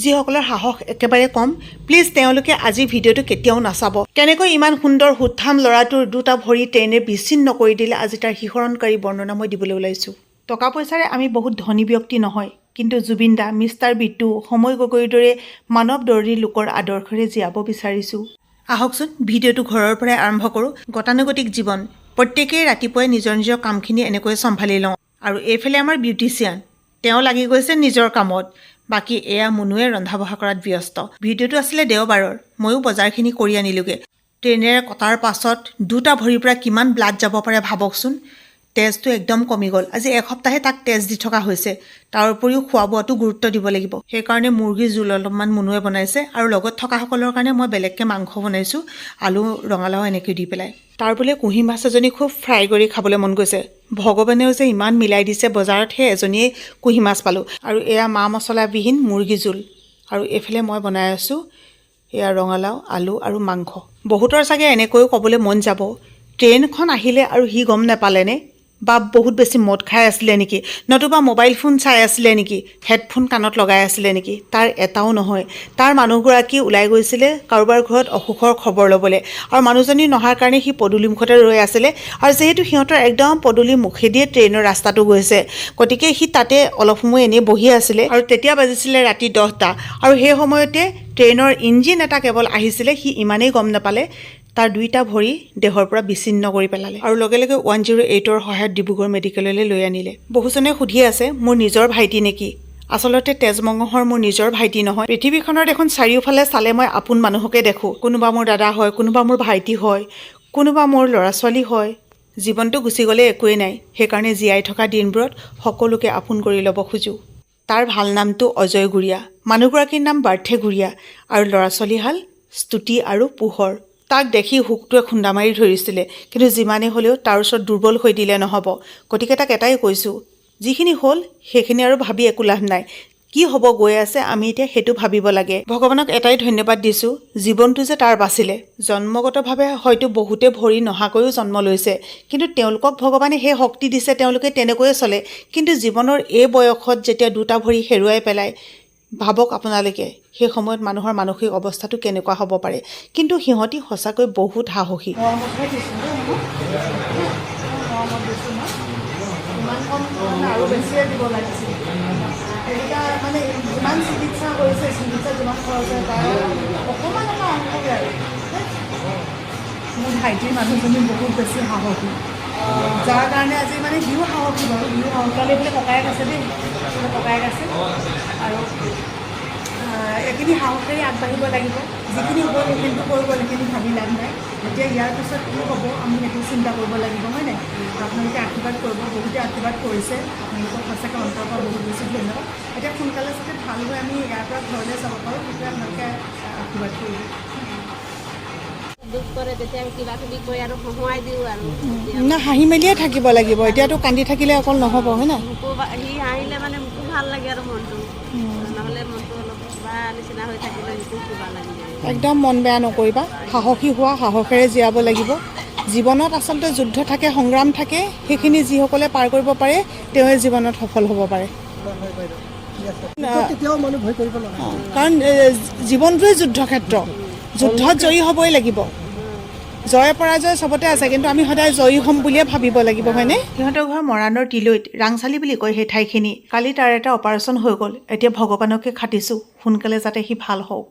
যিসকলৰ সাহস একেবাৰে কম প্লিজ তেওঁলোকে আজি ভিডিঅ'টো কেতিয়াও নাচাব। কেনেকৈ ইমান সুন্দৰ সুঠাম ল'ৰাটোৰ দুটা ভৰি ট্ৰেইনে বিচ্ছিন্ন কৰি দিলে আজি তাৰ শিহৰণকাৰী বৰ্ণনা মই দিবলৈ ওলাইছোঁ। টকা পইচাৰে আমি বহুত ধনী ব্যক্তি নহয়, কিন্তু জুবিন দা, মিষ্টাৰ বিটু, সময় গগৈৰ দৰে মানৱ দৰ্দী লোকৰ আদৰ্শৰে জীয়াব বিচাৰিছোঁ। আহকচোন ভিডিঅ'টো ঘৰৰ পৰাই আৰম্ভ কৰোঁ। গতানুগতিক জীৱন, প্ৰত্যেকেই ৰাতিপুৱাই নিজৰ নিজৰ কামখিনি এনেকৈ চম্ভালি লওঁ। আৰু এইফালে আমাৰ বিউটিচিয়ান, তেওঁ লাগি গৈছে নিজৰ কামত। বাকী এয়া মুনুৱে ৰন্ধা বঢ়া কৰাত ব্যস্ত। ভিডিঅ'টো আছিলে দেওবাৰৰ, ময়ো বজাৰখিনি কৰি আনিলোগৈ। ট্ৰেইনেৰে কটাৰ পাছত দুটা ভৰিৰ পৰা কিমান ব্লাড যাব পাৰে ভাবকচোন। তেজটো একদম কমি গ'ল। আজি এসপ্তাহে তাক তেজ দি থকা হৈছে। তাৰ উপৰিও খোৱা বোৱাটো গুৰুত্ব দিব লাগিব। সেইকাৰণে মুৰ্গীৰ জোল অলপমান মুনুৱে বনাইছে আৰু লগত থকাসকলৰ কাৰণে মই বেলেগকৈ মাংস বনাইছোঁ, আলু ৰঙালাও এনেকৈ দি পেলাই। তাৰ বোলে কুঁহি মাছ এজনী খুব ফ্ৰাই কৰি খাবলৈ মন গৈছে। ভগৱানেও যে ইমান মিলাই দিছে, বজাৰত সেই এজনীয়ে কুঁহি মাছ পালোঁ। আৰু এয়া মা মছলাবিহীন মুৰ্গী জোল। আৰু এইফালে মই বনাই আছোঁ এয়া ৰঙালাও, আলু আৰু মাংস। বহুতৰ চাগে এনেকৈও ক'বলৈ মন যাব, ট্ৰেইনখন আহিলে আৰু সি গম নাপালেনে? বা বহুত বেছি মদ খাই আছিলে নেকি? নতুবা মোবাইল ফোন চাই আছিলে নেকি? হেডফোন কাণত লগাই আছিলে নেকি? তাৰ এটাও নহয়। তাৰ মানুহগৰাকী ওলাই গৈছিলে কাৰোবাৰ ঘৰত অসুখৰ খবৰ ল'বলৈ, আৰু মানুহজনী নহাৰ কাৰণে সি পদূলি মুখতে ৰৈ আছিলে। আৰু যিহেতু সিহঁতৰ একদম পদূলি মুখেদিয়ে ট্ৰেইনৰ ৰাস্তাটো গৈছে, গতিকে সি তাতে অলপ সময় এনেই বহি আছিলে। আৰু তেতিয়া বাজিছিলে ৰাতি 10টা, আৰু সেই সময়তে ট্ৰেইনৰ ইঞ্জিন এটা কেৱল আহিছিলে। সি ইমানেই গম নাপালে তাৰ দুইটা ভৰি দেহৰ পৰা বিচ্ছিন্ন কৰি পেলালে, আৰু লগে লগে 108ৰ সহায়ত ডিব্ৰুগড় মেডিকেললৈ লৈ আনিলে। বহুজনে সুধি আছে মোৰ নিজৰ ভাইটি নেকি? আচলতে তেজমঙহৰ মোৰ নিজৰ ভাইটি নহয়। পৃথিৱীখনৰ দেখোন চাৰিওফালে চালে মই আপোন মানুহকে দেখোঁ। কোনোবা মোৰ দাদা হয়, কোনোবা মোৰ ভাইটি হয়, কোনোবা মোৰ ল'ৰা ছোৱালী হয়। জীৱনটো গুচি গ'লে একোৱেই নাই। সেইকাৰণে জীয়াই থকা দিনবোৰত সকলোকে আপোন কৰি ল'ব খোজোঁ। তাৰ ভাল নামটো অজয় গুৰিয়া, মানুহগৰাকীৰ নাম বাৰ্থে গুৰিয়া, আৰু ল'ৰা ছোৱালীহাল স্তুতি আৰু পোহৰ। তাক দেখি হুকটোৱে খুন্দা মাৰি ধৰিছিলে, কিন্তু যিমানেই হ'লেও তাৰ ওচৰত দুৰ্বল হৈ দিলে নহ'ব। গতিকে তাক এটাই কৈছোঁ, যিখিনি হ'ল সেইখিনি আৰু ভাবি একো লাভ নাই। কি হ'ব গৈ আছে আমি এতিয়া সেইটো ভাবিব লাগে। ভগৱানক এটাই ধন্যবাদ দিছোঁ, জীৱনটো যে তাৰ বাচিলে। জন্মগতভাৱে হয়তো বহুতে ভৰি নহাকৈও জন্ম লৈছে, কিন্তু তেওঁলোকক ভগৱানে সেই শক্তি দিছে, তেওঁলোকে তেনেকৈয়ে চলে। কিন্তু জীৱনৰ এই বয়সত যেতিয়া দুটা ভৰি হেৰুৱাই পেলায়, ভাবক আপোনালোকে সেই সময়ত মানুহৰ মানসিক অৱস্থাটো কেনেকুৱা হ'ব পাৰে। কিন্তু সিহঁতি সঁচাকৈ বহুত সাহসী। আৰু বেছিয়ে দিব লাগিছিল। এতিয়া মানে যিমান চিকিৎসা কৰিছে, চিকিৎসা যিমান খৰচ হয় তাৰ অকণমান এটা অংশকে আৰু। মোৰ ভাইটিৰ মানুহজনী বহুত বেছি সাহসী, যাৰ কাৰণে আজি মানে সিও সাহসী বাৰু, সিও সাহসী বোলে ককায়েক আছে দেই, ককায়েক আছে। আৰু এইখিনি সাহসেৰে আগবাঢ়িব লাগিব। যিখিনি হ'ব সেইখিনিতো কৰিব, সেইখিনি ভাবি লাভ নাই। এতিয়া ইয়াৰ পিছত কি হ'ব আমি সেইটো চিন্তা কৰিব লাগিব, হয় নাই? আপোনালোকে আশীৰ্বাদ কৰিব, বহুতে আশীৰ্বাদ কৰিছে। আপোনালোকক সঁচাকৈ অন্তৰৰ পৰা বহুত বেছি ধন্যবাদ। এতিয়া সোনকালে যাতে ভাল হৈ আমি ইয়াৰ পৰা ঘৰলৈ যাব পাৰোঁ, তেতিয়া আপোনালোকে আশীৰ্বাদ কৰিব। দুখ কৰে তেতিয়া কিবা কিবি কৈ আৰু হহুৱাই দিওঁ আৰু। না, হাঁহি মেলিয়ে থাকিব লাগিব। এতিয়াতো কান্দি থাকিলে অকল নহ'ব, হয় নাই? মোকো সি হাঁহিলে মানে মোকো ভাল লাগে আৰু মনটো, নহ'লে মনটো অলপ কিবা নিচিনা হৈ থাকিলে মোকো কিবা লাগি যায়। একদম মন বেয়া নকৰিবা, সাহসী হোৱা, সাহসেৰে জীয়াব লাগিব। জীৱনত আচলতে যুদ্ধ থাকে, সংগ্ৰাম থাকে। সেইখিনি যিসকলে পাৰ কৰিব পাৰে তেওঁৱে জীৱনত সফল হ'ব পাৰে। কাৰণ জীৱনটোৱে যুদ্ধক্ষেত্ৰ, যুদ্ধত জয়ী হ'বই লাগিব। জয় পৰাজয় চবতে আছে, কিন্তু আমি সদায় জয়ী হ'ম বুলিয়ে ভাবিব লাগিব, হয়নে? সিহঁতৰ ঘৰ মৰাণৰ তিলৈত, ৰাংচালি বুলি কয় সেই ঠাইখিনি। কালি তাৰ এটা অপাৰেশ্যন হৈ গ'ল। এতিয়া ভগৱানকে খাটিছোঁ সোনকালে যাতে সি ভাল হওক।